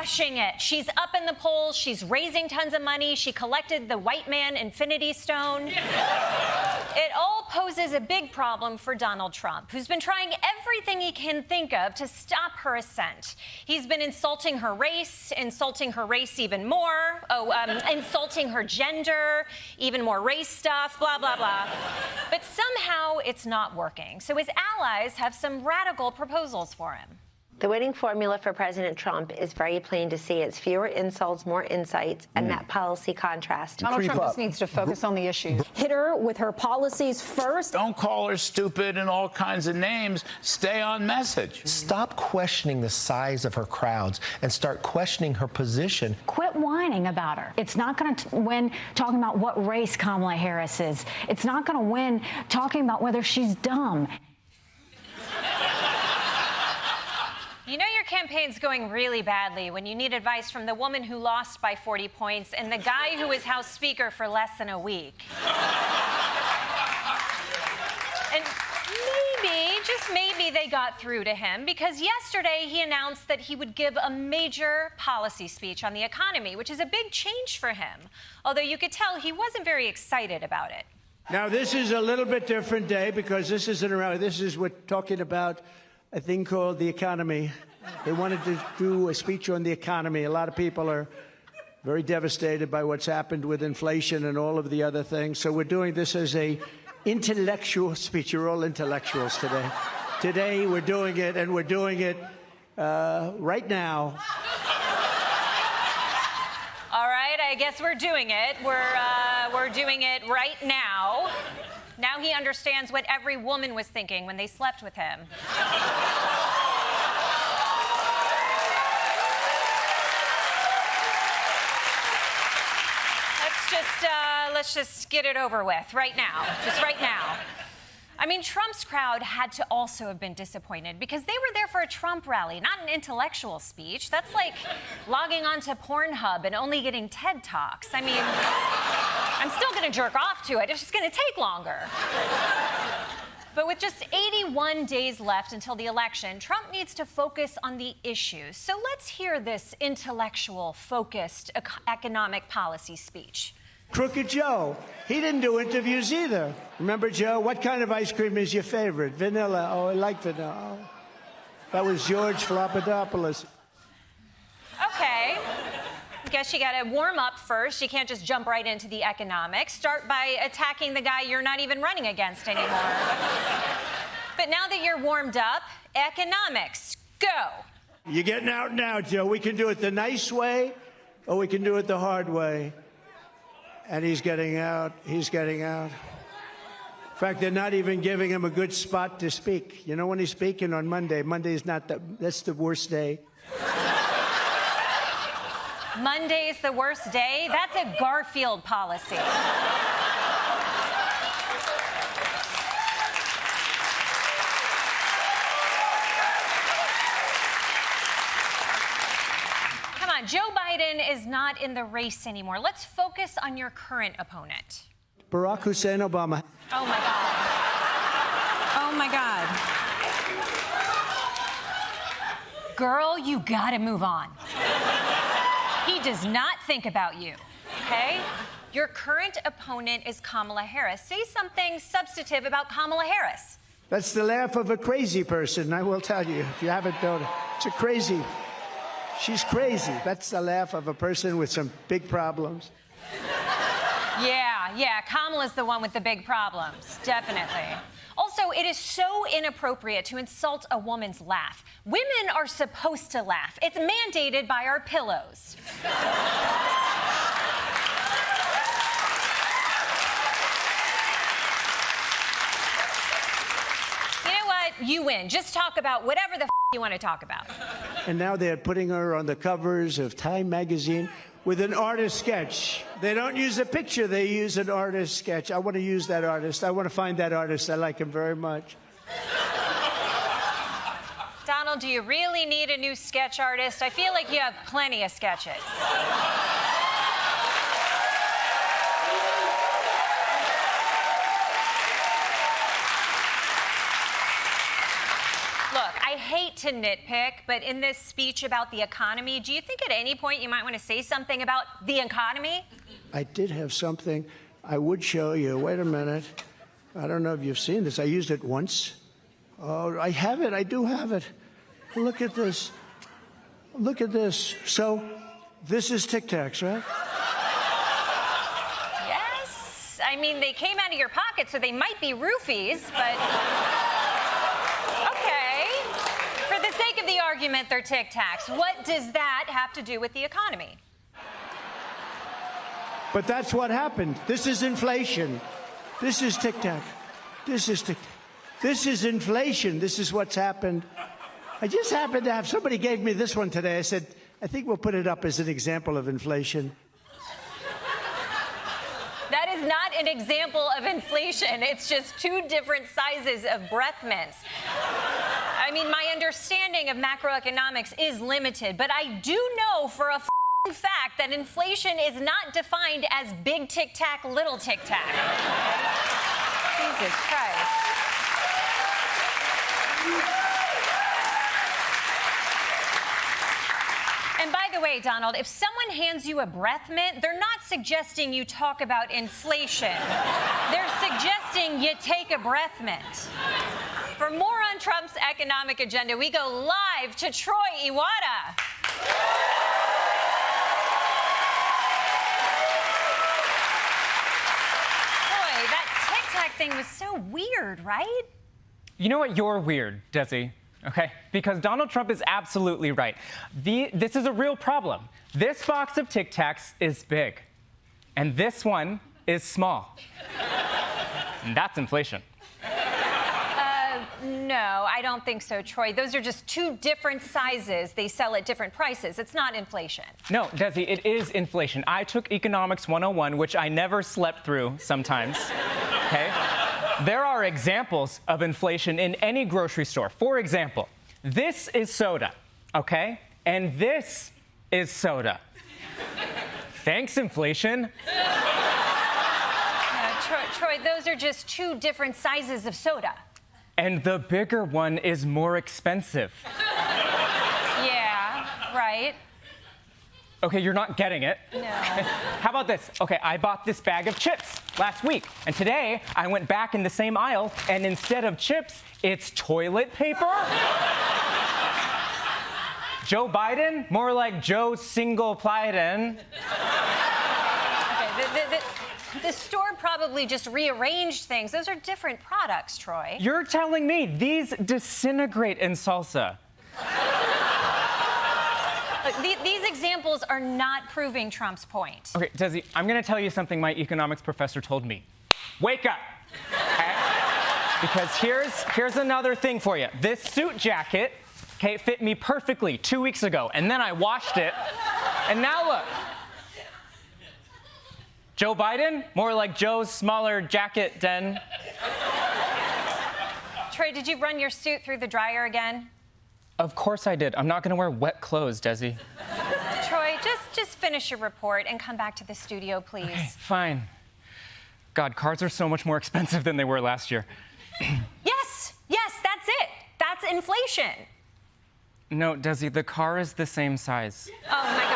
crushing it. She's up in the polls. She's raising tons of money. She collected the white man infinity stone. It all poses a big problem for Donald Trump, who's been trying everything he can think of to stop her ascent. He's been insulting her race even more, insulting her gender, even more race stuff, blah, blah, blah. But somehow it's not working. So his allies have some radical proposals for him. The winning formula for President Trump is very plain to see. It's fewer insults, more insights, and that policy contrast. Donald Trump just needs to focus on the issues. Hit her with her policies first. Don't call her stupid and all kinds of names. Stay on message. Stop questioning the size of her crowds and start questioning her position. Quit whining about her. It's not going to win talking about what race Kamala Harris is. It's not going to win talking about whether she's dumb. You know your campaign's going really badly when you need advice from the woman who lost by 40 points and the guy who was House Speaker for less than a week. And maybe, just maybe, they got through to him because yesterday he announced that he would give a major policy speech on the economy, which is a big change for him, although you could tell he wasn't very excited about it. Now, this is a little bit different day because this isn't around. We're talking about a thing called the economy. They wanted to do a speech on the economy. A lot of people are very devastated by what's happened with inflation and all of the other things. So we're doing this as a intellectual speech. You're all intellectuals today. Today we're doing it, and we're doing it right now. All right, I guess we're doing it. We're doing it right now. Now he understands what every woman was thinking when they slept with him. Let's just get it over with right now, just right now. I mean, Trump's crowd had to also have been disappointed because they were there for a Trump rally, not an intellectual speech. That's like logging onto Pornhub and only getting TED Talks. I mean, I'm still going to jerk off to it. It's just going to take longer. But with just 81 days left until the election, Trump needs to focus on the issues. So let's hear this intellectual, focused economic policy speech. Crooked Joe, he didn't do interviews either. Remember, Joe, what kind of ice cream is your favorite? Vanilla. Oh, I like vanilla. Oh. That was George Papadopoulos. Okay. I guess you got to warm up first. You can't just jump right into the economics. Start by attacking the guy you're not even running against anymore. But now that you're warmed up, economics, go. You're getting out now, Joe. We can do it the nice way, or we can do it the hard way. And he's getting out. He's getting out. In fact, they're not even giving him a good spot to speak. You know when he's speaking on Monday? Monday's not that's the worst day. Monday's the worst day? That's a Garfield policy. Come on, Joe Biden is not in the race anymore. Let's focus on your current opponent. Barack Hussein Obama. Oh, my God. Oh, my God. Girl, you gotta move on. He does not think about you, okay? Your current opponent is Kamala Harris. Say something substantive about Kamala Harris. That's the laugh of a crazy person, I will tell you, if you haven't known it. It's a crazy. She's crazy. That's the laugh of a person with some big problems. Yeah, Kamala's the one with the big problems, definitely. Also, it is so inappropriate to insult a woman's laugh. Women are supposed to laugh. It's mandated by our pillows. You know what? You win. Just talk about whatever the you want to talk about. And now they're putting her on the covers of Time magazine with an artist sketch. They don't use a picture, they use an artist sketch. I want to use that artist. I want to find that artist. I like him very much. Donald, do you really need a new sketch artist? I feel like you have plenty of sketches. Look, I hate to nitpick, but in this speech about the economy, do you think at any point you might want to say something about the economy? I did have something I would show you. Wait a minute. I don't know if you've seen this. I used it once. Oh, I have it. I do have it. Look at this. Look at this. So, this is Tic Tacs, right? Yes. I mean, they came out of your pocket, so they might be roofies, but... Okay. For the sake of the argument, they're Tic Tacs. What does that have to do with the economy? But that's what happened. This is inflation. This is Tic Tac. This is Tic Tac. This is inflation. This is what's happened. I just happened to have, somebody gave me this one today. I said, I think we'll put it up as an example of inflation. That is not an example of inflation. It's just two different sizes of breath mints. I mean, my understanding of macroeconomics is limited, but I do know for a fact that inflation is not defined as big Tic Tac, little Tic Tac. Jesus Christ. And by the way, Donald, if someone hands you a breath mint, they're not suggesting you talk about inflation. They're suggesting you take a breath mint. For more on Trump's economic agenda, we go live to Troy Iwata. Boy, that Tic Tac thing was so weird, right? You know what? You're weird, Desi. Okay? Because Donald Trump is absolutely right. This is a real problem. This box of Tic Tacs is big, and this one is small. And that's inflation. No, I don't think so, Troy. Those are just two different sizes. They sell at different prices. It's not inflation. No, Desi, it is inflation. I took Economics 101, which I never slept through sometimes. Okay? There are examples of inflation in any grocery store. For example, this is soda, okay? And this is soda. Thanks, inflation. Troy, those are just two different sizes of soda. And the bigger one is more expensive. Yeah, right. Okay, you're not getting it. No. How about this? Okay, I bought this bag of chips last week, and today I went back in the same aisle, and instead of chips, it's toilet paper? Joe Biden? More like Joe Single-Biden. Okay, the store probably just rearranged things. Those are different products, Troy. You're telling me these disintegrate in salsa. Look, these examples are not proving Trump's point. Okay, Desi, I'm going to tell you something my economics professor told me. Wake up, okay? Because here's another thing for you. This suit jacket, okay, fit me perfectly 2 weeks ago, and then I washed it, and now look. Joe Biden? More like Joe's smaller jacket den. Troy, did you run your suit through the dryer again? Of course I did. I'm not going to wear wet clothes, Desi. Troy, just finish your report and come back to the studio, please. Okay, fine. God, cars are so much more expensive than they were last year. Yes, that's it. That's inflation. No, Desi, the car is the same size. Oh, my God.